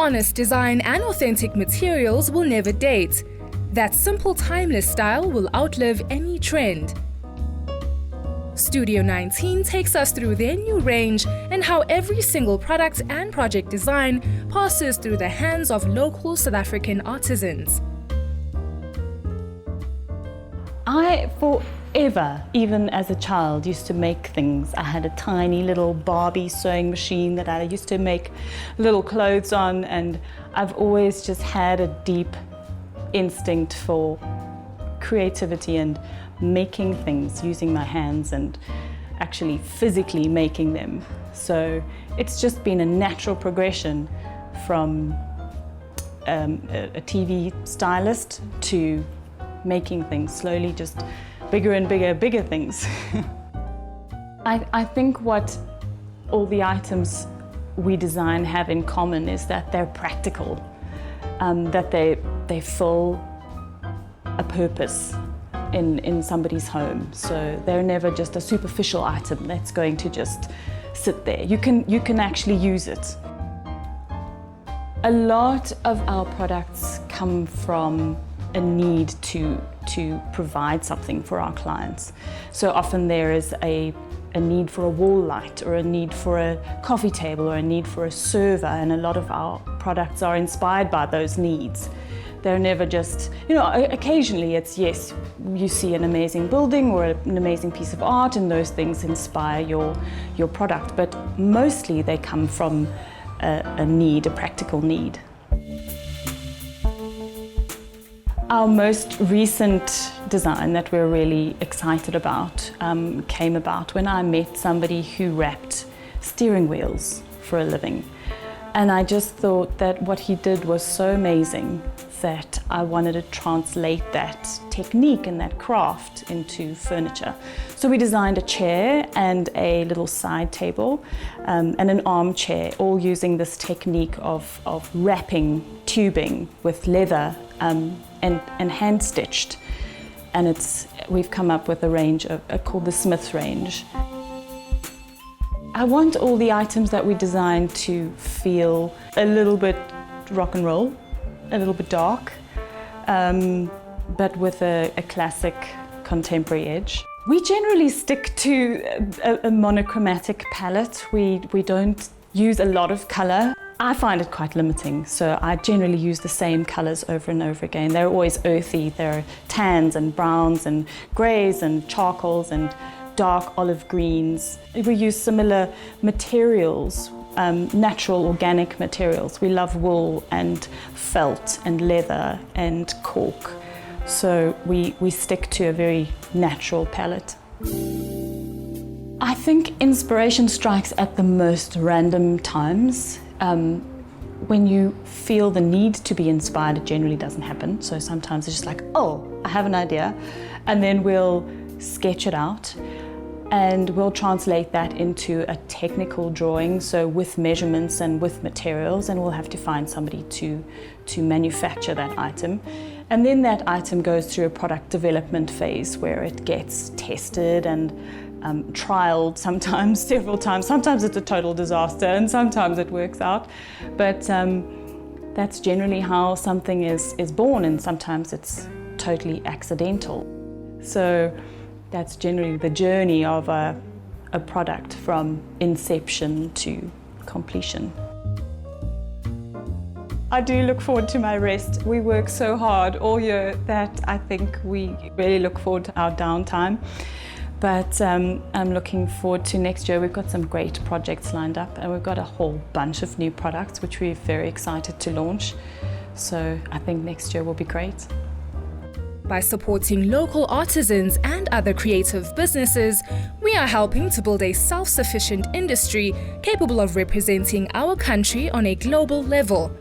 Honest design and authentic materials will never date. That simple, timeless style will outlive any trend. Studio 19 takes us through their new range and how every single product and project design passes through the hands of local South African artisans. I, forever, even as a child, used to make things. I had a tiny little Barbie sewing machine that I used to make little clothes on, and I've always just had a deep instinct for creativity and making things, using my hands and actually physically making them. So it's just been a natural progression from a TV stylist to making things slowly, just bigger and bigger things. I think what all the items we design have in common is that they're practical, that they fill a purpose in somebody's home. So they're never just a superficial item that's going to just sit there. You can actually use it. A lot of our products come from a need to provide something for our clients. So often there is a need for a wall light, or a need for a coffee table, or a need for a server, and a lot of our products are inspired by those needs. They're never just, occasionally it's, yes, you see an amazing building or an amazing piece of art and those things inspire your product, but mostly they come from a need, a practical need. Our most recent design that we're really excited about came about when I met somebody who wrapped steering wheels for a living. And I just thought that what he did was so amazing that I wanted to translate that technique and that craft into furniture. So we designed a chair and a little side table and an armchair, all using this technique of wrapping tubing with leather and hand stitched. And we've come up with a range called the Smith range. I want all the items that we design to feel a little bit rock and roll, a little bit dark, but with a classic contemporary edge. We generally stick to a monochromatic palette. We don't use a lot of color. I find it quite limiting, so I generally use the same colors over and over again. They're always earthy. There are tans and browns and grays and charcoals and dark olive greens. We use similar materials, natural organic materials. We love wool and felt and leather and cork. So we stick to a very natural palette. I think inspiration strikes at the most random times. When you feel the need to be inspired, it generally doesn't happen. So sometimes it's just like, oh, I have an idea. And then we'll sketch it out and we'll translate that into a technical drawing, so with measurements and with materials, and we'll have to find somebody to manufacture that item. And then that item goes through a product development phase where it gets tested and trialed sometimes, several times. Sometimes it's a total disaster and sometimes it works out. But that's generally how something is born, and sometimes it's totally accidental. So that's generally the journey of a product from inception to completion. I do look forward to my rest. We work so hard all year that I think we really look forward to our downtime. But I'm looking forward to next year. We've got some great projects lined up and we've got a whole bunch of new products which we're very excited to launch. So I think next year will be great. By supporting local artisans and other creative businesses, we are helping to build a self-sufficient industry capable of representing our country on a global level.